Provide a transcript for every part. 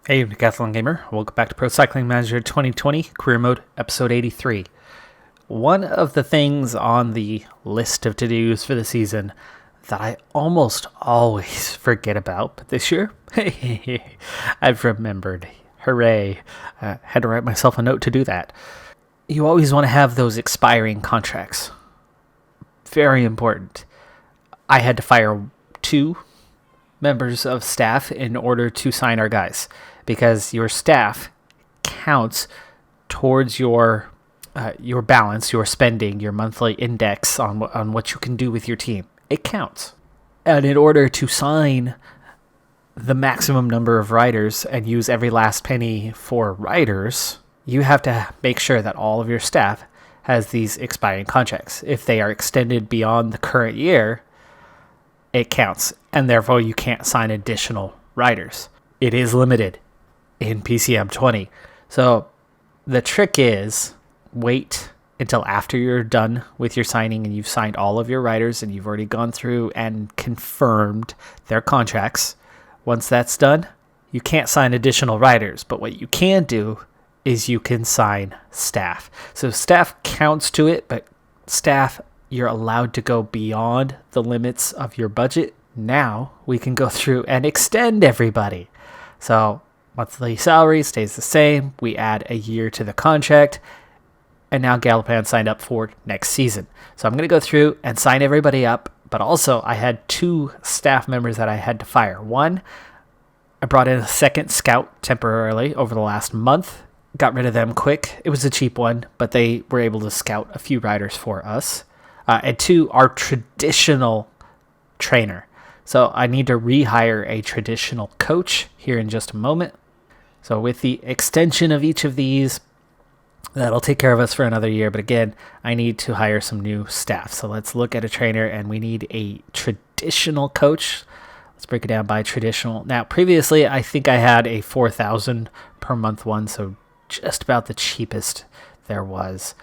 Hey, Decathlon Gamer. Welcome back to Pro Cycling Manager 2020, Career Mode, Episode 83. One of the things on the list of to-dos for the season that I almost always forget about, but this year, I've remembered. Hooray. Had to write myself a note to do that. You always want to have those expiring contracts. Very important. I had to fire 2 members of staff in order to sign our guys, because your staff counts towards your balance, your spending, your monthly index on what you can do with your team. It counts. And in order to sign the maximum number of riders and use every last penny for riders, you have to make sure that all of your staff has these expiring contracts. If they are extended beyond the current year, it counts, and therefore you can't sign additional riders. It is limited in PCM20. So the trick is wait until after you're done with your signing and you've signed all of your riders and you've already gone through and confirmed their contracts. Once that's done, you can't sign additional riders, but what you can do is you can sign staff. So staff counts to it, but staff, you're allowed to go beyond the limits of your budget. Now we can go through and extend everybody. So monthly salary stays the same. We add a year to the contract. And now Gallopan signed up for next season. So I'm going to go through and sign everybody up. But also I had 2 staff members that I had to fire. One, I brought in a second scout temporarily over the last month. Got rid of them quick. It was a cheap one, but they were able to scout a few riders for us. And 2, our traditional trainer. So I need to rehire a traditional coach here in just a moment. So with the extension of each of these, that'll take care of us for another year. But again, I need to hire some new staff. So let's look at a trainer, and we need a traditional coach. Let's break it down by traditional. Now, previously, I think I had a $4,000 per month one, so just about the cheapest there was.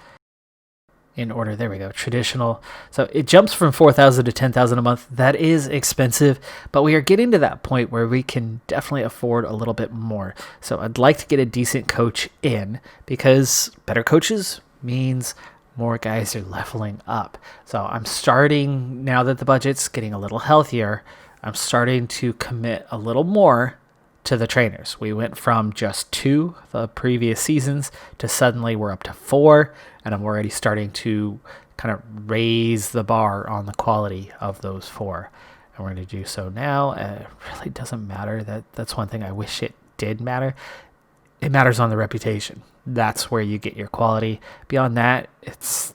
In order, there we go, traditional. So it jumps from $4,000 to $10,000 a month. That is expensive, but we are getting to that point where we can definitely afford a little bit more. So I'd like to get a decent coach in, because better coaches means more guys are leveling up. So I'm starting, now that the budget's getting a little healthier, I'm starting to commit a little more to the trainers. We went from just 2 the previous seasons to suddenly we're up to 4, and I'm already starting to kind of raise the bar on the quality of those 4. And we're going to do so now. It really doesn't matter. That's one thing I wish it did matter. It matters on the reputation. That's where you get your quality. Beyond that, it's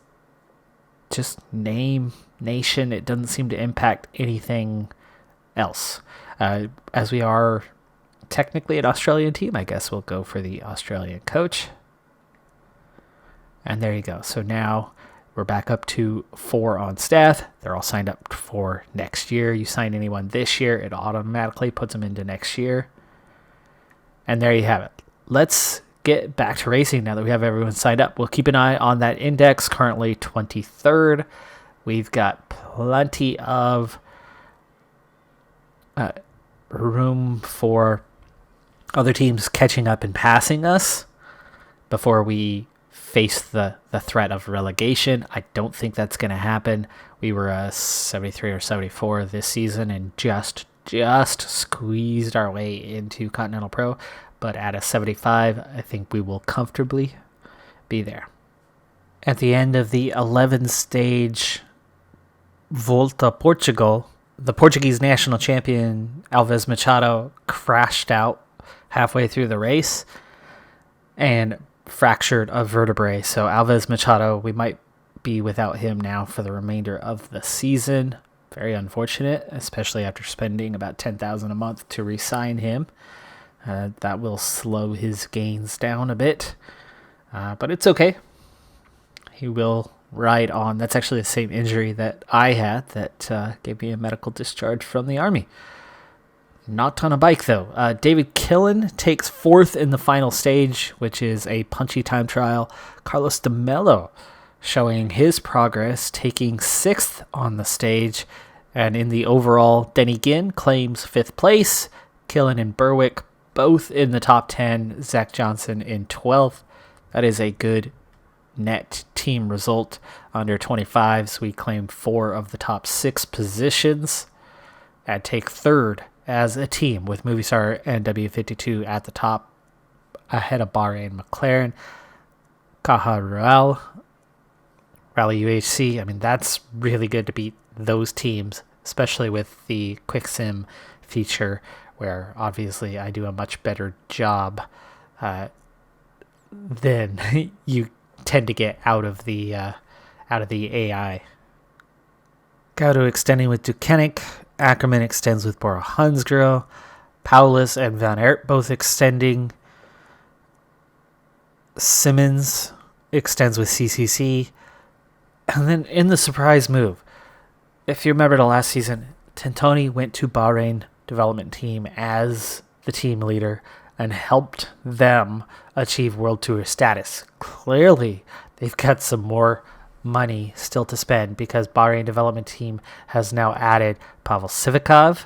just name, nation. It doesn't seem to impact anything else. As we are technically an Australian team, I guess we'll go for the Australian coach. And there you go. So now we're back up to 4 on staff. They're all signed up for next year. You sign anyone this year, it automatically puts them into next year. And there you have it. Let's get back to racing now that we have everyone signed up. We'll keep an eye on that index, currently 23rd. We've got plenty of room for other teams catching up and passing us before we face the threat of relegation. I don't think that's going to happen. We were 73 or 74 this season and just squeezed our way into Continental Pro. But at a 75, I think we will comfortably be there. At the end of the 11-stage Volta Portugal, the Portuguese national champion Alves Machado crashed out halfway through the race and fractured a vertebrae. So Alves Machado, we might be without him now for the remainder of the season. Very unfortunate, especially after spending about $10,000 a month to re-sign him. That will slow his gains down a bit, but it's okay. He will ride on. That's actually the same injury that I had that gave me a medical discharge from the Army. Not on a bike, though. David Killen takes 4th in the final stage, which is a punchy time trial. Carlos de Mello showing his progress, taking 6th on the stage. And in the overall, Denny Ginn claims 5th place. Killen and Berwick both in the top 10, Zach Johnson in 12th. That is a good net team result. Under 25s, we claim 4 of the top 6 positions and take third as a team with Movistar and W52 at the top, ahead of Bahrain, McLaren, Caja Rural, Rally UHC. I mean, that's really good to beat those teams, especially with the Quick Sim feature, where obviously I do a much better job than you tend to get out of the AI. Gaudo extending with Ducanic, Ackerman extends with Bora Hansgrohe, Paulus and Van Aert both extending. Simmons extends with CCC. And then in the surprise move, if you remember the last season, Tintoni went to Bahrain development team as the team leader and helped them achieve World Tour status. Clearly, they've got some more money still to spend because Bahrain development team has now added Pavel Sivakov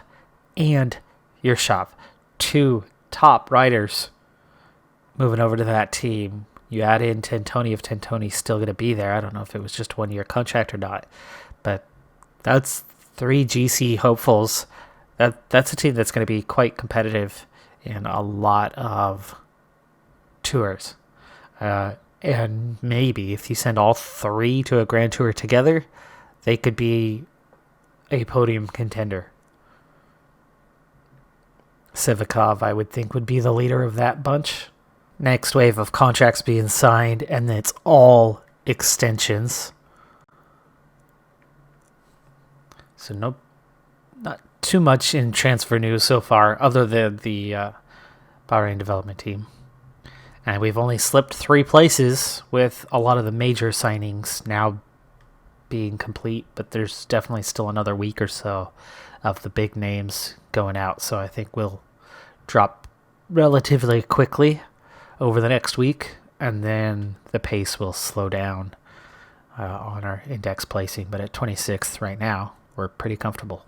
and Yershov, 2 top riders moving over to that team. You add in Tintoni if Tintoni's still going to be there. I don't know if it was just 1-year contract or not, but that's 3 GC hopefuls. That's a team that's going to be quite competitive in a lot of tours. And maybe if you send all 3 to a Grand Tour together, they could be a podium contender. Sivakov, I would think, would be the leader of that bunch. Next wave of contracts being signed, and it's all extensions. So not too much in transfer news so far, other than the Bahrain development team. And we've only slipped 3 places with a lot of the major signings now being complete, but there's definitely still another week or so of the big names going out. So I think we'll drop relatively quickly over the next week, and then the pace will slow down on our index placing. But at 26th right now, we're pretty comfortable.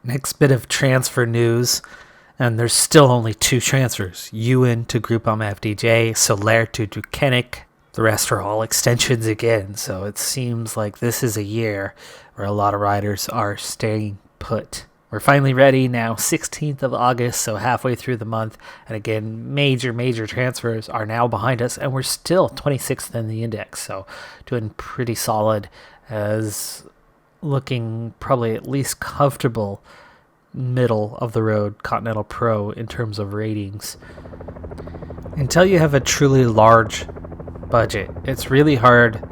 Next bit of transfer news, and there's still only 2 transfers. Ewan to Groupama FDJ, Soler to Ducanic. The rest are all extensions again, so it seems like this is a year where a lot of riders are staying put. We're finally ready now, 16th of August, so halfway through the month. And again, major transfers are now behind us, and we're still 26th in the index. So doing pretty solid, as looking probably at least comfortable middle of the road Continental Pro in terms of ratings. Until you have a truly large budget, it's really hard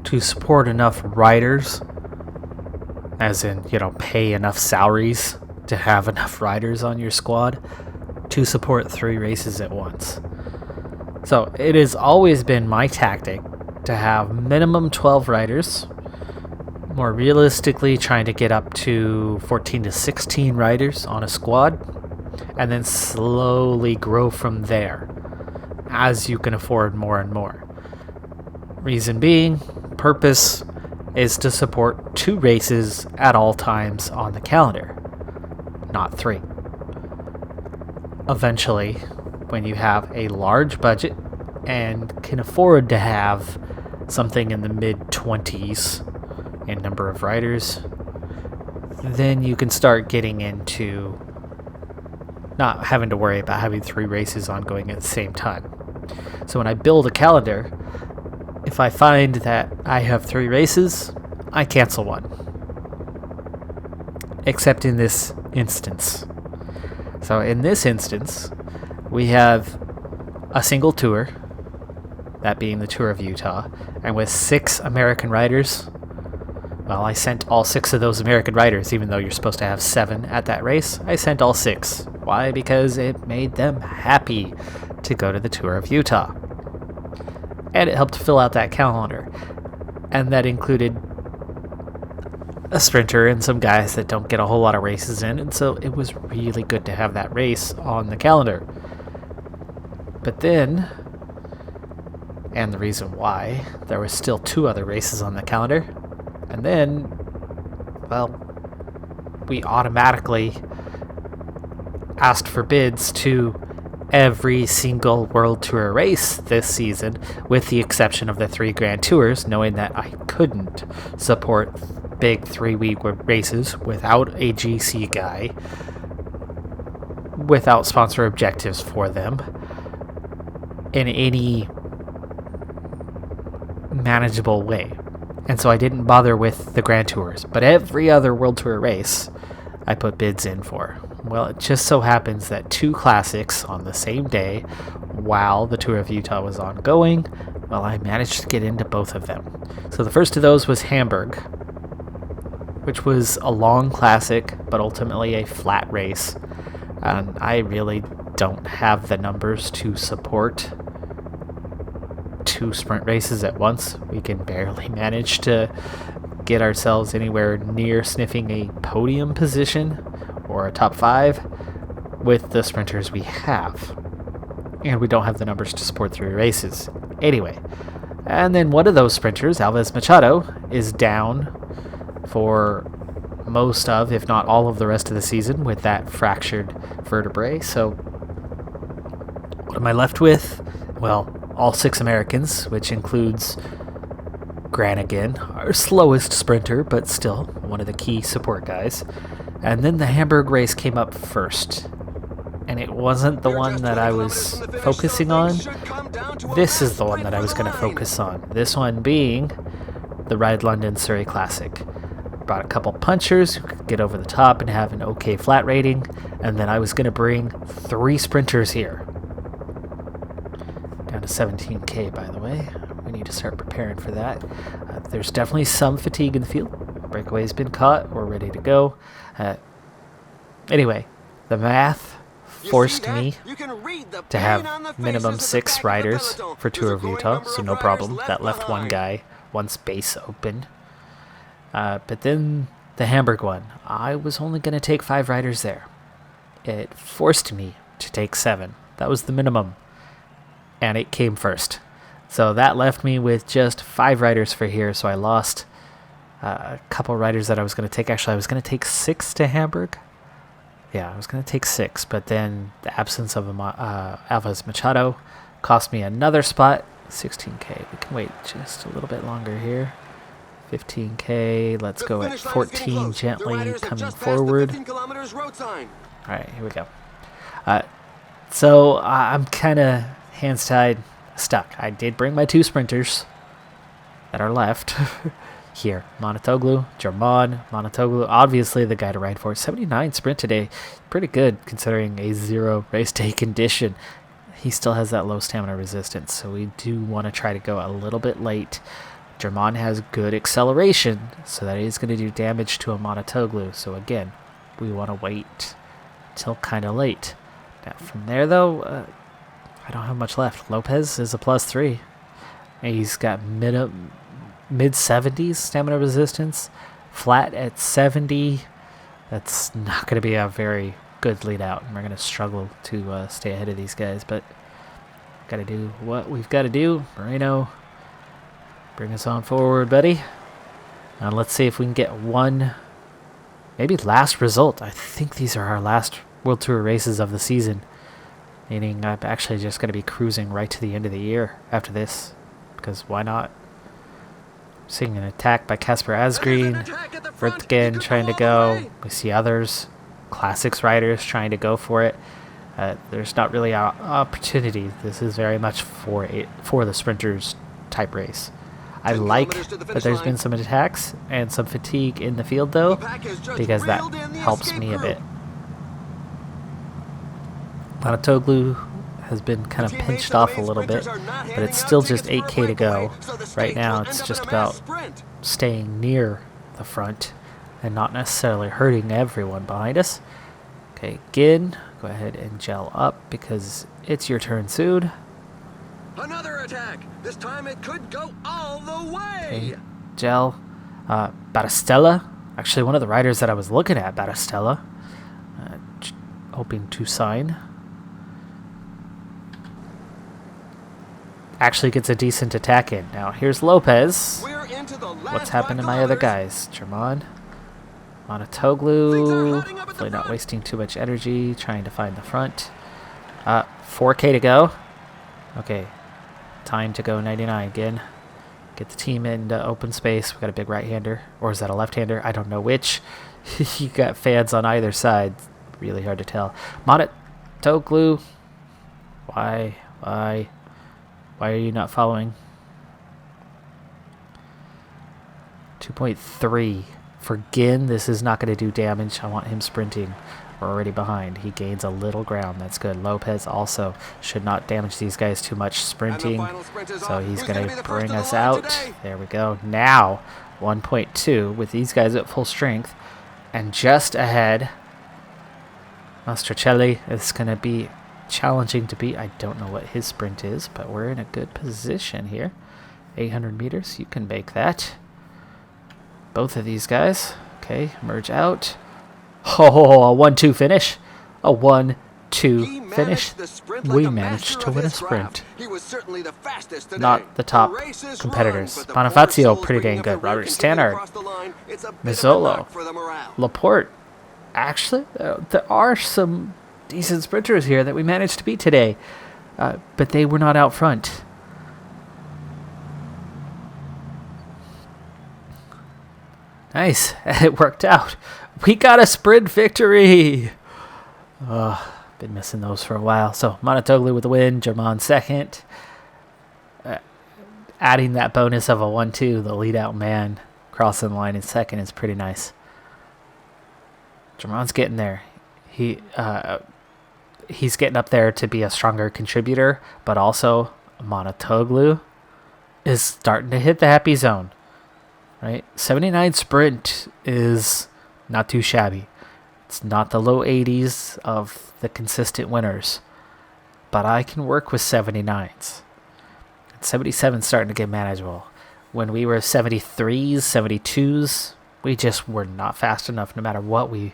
to support enough riders, as in, pay enough salaries to have enough riders on your squad to support 3 races at once. So it has always been my tactic to have minimum 12 riders, more realistically trying to get up to 14 to 16 riders on a squad, and then slowly grow from there as you can afford more and more. Reason being, purpose is to support 2 races at all times on the calendar, not 3. Eventually, when you have a large budget and can afford to have something in the mid-20s in number of riders, then you can start getting into not having to worry about having 3 races ongoing at the same time. So when I build a calendar, if I find that I have 3 races, I cancel one. Except in this instance. So in this instance, we have a single tour, that being the Tour of Utah, and with 6 American riders. Well, I sent all 6 of those American riders, even though you're supposed to have 7 at that race. I sent all 6. Why? Because it made them happy to go to the Tour of Utah. And it helped fill out that calendar. And that included a sprinter and some guys that don't get a whole lot of races in. And so it was really good to have that race on the calendar. But then, and the reason why, there were still 2 other races on the calendar. And then, well, we automatically asked for bids to every single World Tour race this season, with the exception of the 3 Grand Tours, knowing that I couldn't support big 3-week races without a GC guy, without sponsor objectives for them, in any manageable way. And so I didn't bother with the Grand Tours, but every other World Tour race I put bids in for. Well, it just so happens that 2 classics on the same day while the Tour of Utah was ongoing, well, I managed to get into both of them. So the first of those was Hamburg, which was a long classic, but ultimately a flat race. And I really don't have the numbers to support 2 sprint races at once. We can barely manage to get ourselves anywhere near sniffing a podium position or a top 5 with the sprinters we have. And we don't have the numbers to support 3 races. Anyway, and then one of those sprinters, Alves Machado, is down for most of, if not all of the rest of the season with that fractured vertebrae. So what am I left with? Well, all 6 Americans, which includes Granigan, our slowest sprinter, but still one of the key support guys. And then the Hamburg race came up first. And it wasn't the one that I was focusing on. This is the one that I was going to focus on. This one being the Ride London Surrey Classic. Brought a couple punchers who could get over the top and have an okay flat rating. And then I was going to bring 3 sprinters here. Down to 17K, by the way. We need to start preparing for that. There's definitely some fatigue in the field. Breakaway's been caught. We're ready to go. Anyway, the math forced me to have minimum 6 riders for Tour of Utah, so no problem. That left one guy, one space open. But then the Hamburg one, I was only going to take 5 riders there. It forced me to take 7. That was the minimum. And it came first. So that left me with just 5 riders for here, so I lost a couple riders that I was going to take. Actually, I was going to take 6 to Hamburg. Yeah, I was going to take 6, but then the absence of Alves Machado cost me another spot. 16K. We can wait just a little bit longer here. 15K. Let's go at 14 gently coming forward. All right, here we go. So I'm kind of hands tied, stuck. I did bring my 2 sprinters that are left. Here, Monotoglu, German, Monotoglu, obviously the guy to ride for. 79 sprint today, pretty good considering a 0 race day condition. He still has that low stamina resistance, so we do want to try to go a little bit late. German has good acceleration, so that is going to do damage to a Monotoglu. So again, we want to wait till kind of late. Now from there though, I don't have much left. Lopez is a +3. And he's got mid-70s stamina resistance, flat at 70. That's not going to be a very good lead out, and we're going to struggle to stay ahead of these guys, but got to do what we've got to do. Moreno, bring us on forward, buddy. Now let's see if we can get one, maybe last result. I think these are our last World Tour races of the season, meaning I'm actually just going to be cruising right to the end of the year after this, because why not? Seeing an attack by Casper Asgreen. Vertgen trying to go. We see others. Classics riders trying to go for it. There's not really an opportunity. This is very much for the sprinters type race. I like that there's been some attacks and some fatigue in the field though, because that helps me a bit. Monotoglu has been kind of pinched off a little bit, but it's still just 8K to go. Right now it's just about staying near the front and not necessarily hurting everyone behind us. Okay, Gin, go ahead and gel up because it's your turn soon. Another attack. This time it could go all the way. Okay, gel. Battistella, actually one of the riders that I was looking at, Battistella, hoping to sign. Actually gets a decent attack in. Now here's Lopez. What's happened to my other guys? German. Monotoglu, hopefully not wasting too much energy trying to find the front. 4K to go. Okay, time to go 99 again. Get the team into open space. We got a big right-hander, or is that a left-hander? I don't know which. You got fans on either side. Really hard to tell. Monotoglu, why are you not following? 2.3 for Gin. This is not going to do damage. I want him sprinting. We're already behind. He gains a little ground. That's good. Lopez also should not damage these guys too much sprinting. So he's going to bring us out. There we go. Now 1.2 with these guys at full strength. And just ahead, Mastrocelli is going to be challenging to beat. I don't know what his sprint is, but we're in a good position here. 800 meters. You can make that. Both of these guys. Okay, merge out. Oh, a 1-2 finish. A 1-2 finish. We managed to win a sprint. Not the top competitors. Bonifacio, pretty dang good. Robert Stannard. Mizzolo. Laporte. Actually, there are some decent sprinters here that we managed to beat today. But they were not out front. Nice. It worked out. We got a sprint victory. Been missing those for a while. So Monotoglu with the win. German second. Adding that bonus of a 1-2, the lead out man crossing the line in second is pretty nice. German's getting there. He's getting up there to be a stronger contributor, but also Monotoglu is starting to hit the happy zone. Right? 79 sprint is not too shabby. It's not the low 80s of the consistent winners, but I can work with 79s. 77 starting to get manageable. When we were 73s, 72s, we just were not fast enough no matter what we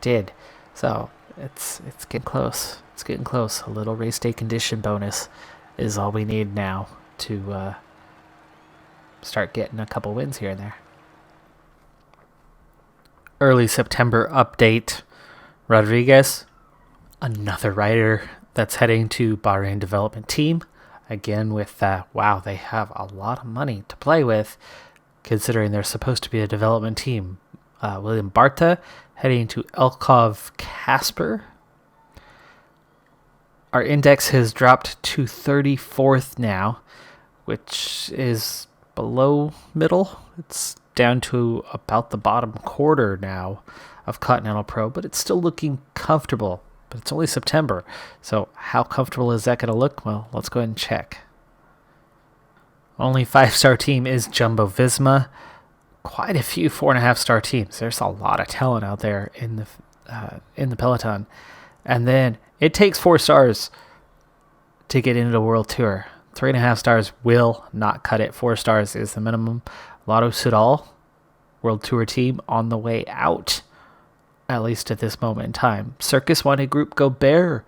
did. So it's getting close. It's getting close. A little race day condition bonus is all we need now to start getting a couple wins here and there. Early September update. Rodriguez, another rider that's heading to Bahrain development team. Again with wow, they have a lot of money to play with considering they're supposed to be a development team. William Barta heading to Elkov Casper. Our index has dropped to 34th now, which is below middle. It's down to about the bottom quarter now of Continental Pro, but it's still looking comfortable. But it's only September, so how comfortable is that going to look? Well, let's go ahead and check. Only 5-star team is Jumbo Visma. Quite a few 4.5-star teams. There's a lot of talent out there in the Peloton, and then it takes 4 stars to get into the World Tour. 3.5 stars will not cut it. 4 stars is the minimum. Lotto Soudal, World Tour team on the way out, at least at this moment in time. Circus Wanted Group Gobert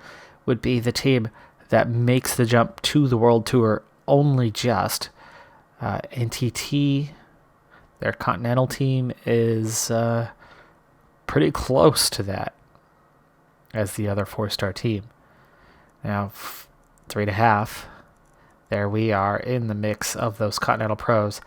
would be the team that makes the jump to the World Tour only just. NTT, their Continental team, is pretty close to that as the other 4-star team. Now, 3.5. There we are in the mix of those Continental Pros.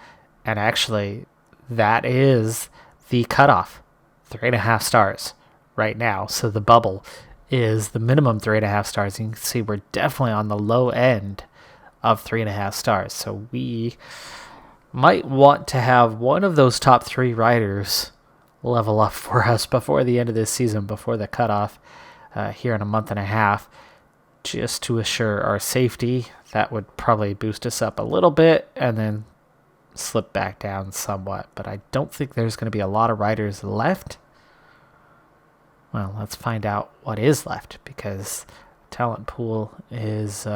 And actually, that is the cutoff. 3.5 stars right now. So the bubble is the minimum 3.5 stars. You can see we're definitely on the low end of 3.5 stars. So we might want to have one of those top 3 riders level up for us before the end of this season, before the cutoff here in a month and a half, just to assure our safety. That would probably boost us up a little bit and then slip back down somewhat. But I don't think there's going to be a lot of riders left. Well, let's find out what is left, because talent pool is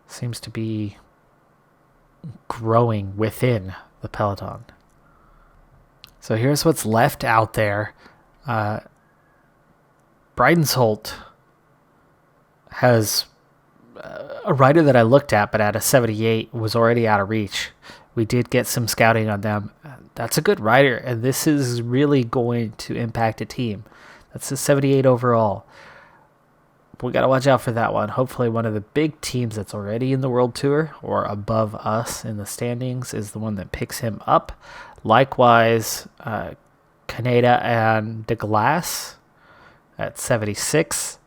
seems to be growing within the Peloton. So here's what's left out there. Breidensholt has a rider that I looked at, but at a 78 was already out of reach. We did get some scouting on them. That's a good rider, and this is really going to impact a team. That's a 78 overall. We got to watch out for that one. Hopefully one of the big teams that's already in the World Tour or above us in the standings is the one that picks him up. Likewise, Canada and De Glass at 76.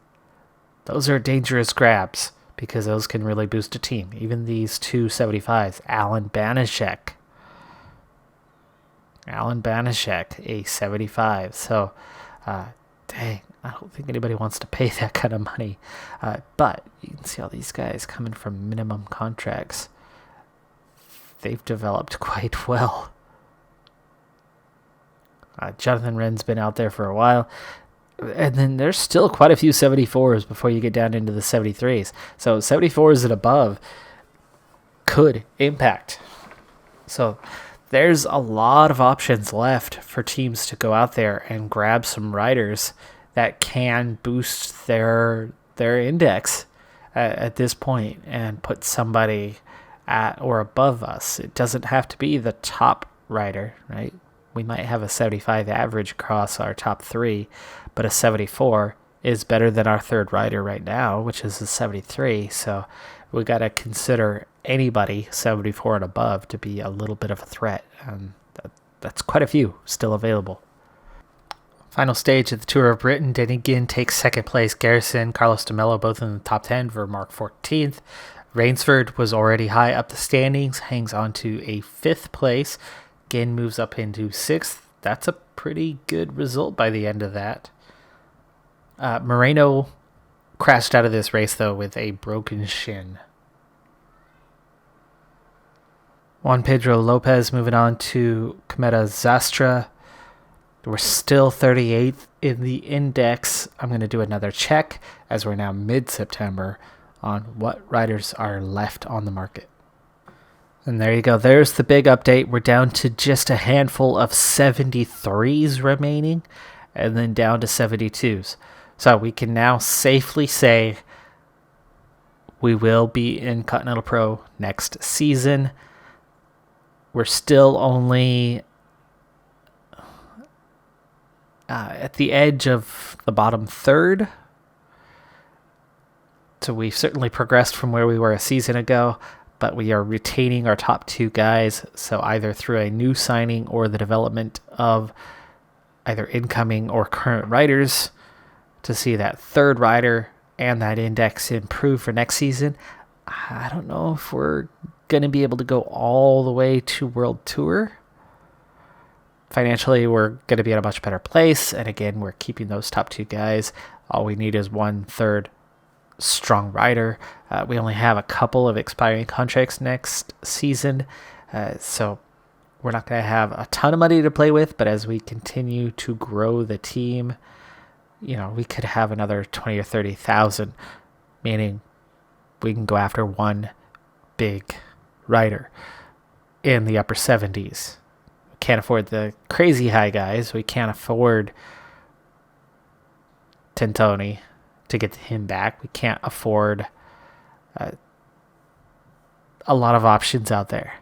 Those are dangerous grabs because those can really boost a team. Even these two 75s. Alan Banaszak, a 75. So, dang, I don't think anybody wants to pay that kind of money. But you can see all these guys coming from minimum contracts. They've developed quite well. Jonathan Wren's been out there for a while. And then there's still quite a few 74s before you get down into the 73s. So 74s and above could impact. So there's a lot of options left for teams to go out there and grab some riders that can boost their index at this point and put somebody at or above us. It doesn't have to be the top rider, right? We might have a 75 average across our top three, but a 74 is better than our third rider right now, which is a 73. So we got to consider anybody 74 and above to be a little bit of a threat. That's quite a few still available. Final stage of the Tour of Britain. Denny Ginn takes second place. Garrison, Carlos de Mello, both in the top 10. Vermark 14th. Rainsford was already high up the standings, hangs on to a 5th place. Ginn moves up into 6th. That's a pretty good result by the end of that. Moreno crashed out of this race, though, with a broken shin. Juan Pedro Lopez moving on to Cometa Zastra. We're still 38th in the index. I'm going to do another check as we're now mid-September on what riders are left on the market. And there you go. There's the big update. We're down to just a handful of 73s remaining and then down to 72s. So we can now safely say we will be in Continental Pro next season. We're still only at the edge of the bottom third. So we've certainly progressed from where we were a season ago, but we are retaining our top 2 guys. So either through a new signing or the development of either incoming or current riders to see that third rider and that index improve for next season. I don't know if we're going to be able to go all the way to World Tour. Financially, we're going to be in a much better place. And again, we're keeping those top 2 guys. All we need is 1/3 strong rider. We only have a couple of expiring contracts next season. So we're not going to have a ton of money to play with. But as we continue to grow the team, we could have another 20 or 30,000, meaning we can go after one big rider in the upper 70s. Can't afford the crazy high guys. We can't afford Tintoni to get him back. We can't afford a lot of options out there.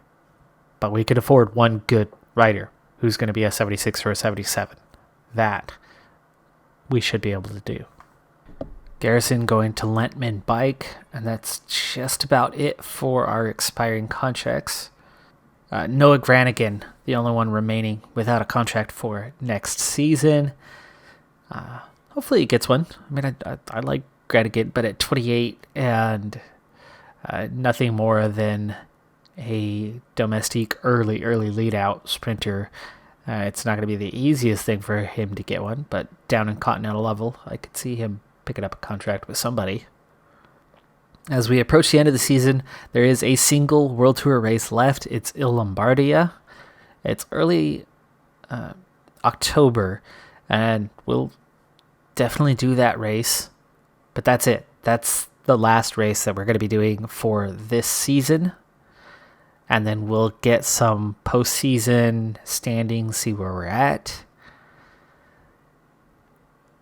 But we could afford one good rider who's going to be a 76 or a 77. That we should be able to do. Garrison going to Lentman Bike, and that's just about it for our expiring contracts. Noah Granigan, the only one remaining without a contract for next season. Hopefully he gets one. I mean, I like Granigan, but at 28 and nothing more than a domestique early lead out sprinter, it's not going to be the easiest thing for him to get one, but down in continental level, I could see him picking up a contract with somebody. As we approach the end of the season, there is a single World Tour race left. It's Il Lombardia. It's early October, and we'll definitely do that race. But that's it. That's the last race that we're going to be doing for this season. And then we'll get some postseason standings, see where we're at.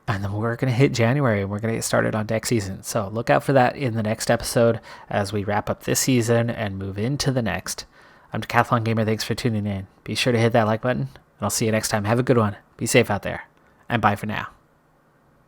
And then we're going to hit January and we're going to get started on deck season. So look out for that in the next episode as we wrap up this season and move into the next. I'm Decathlon Gamer. Thanks for tuning in. Be sure to hit that like button, and I'll see you next time. Have a good one. Be safe out there, and bye for now.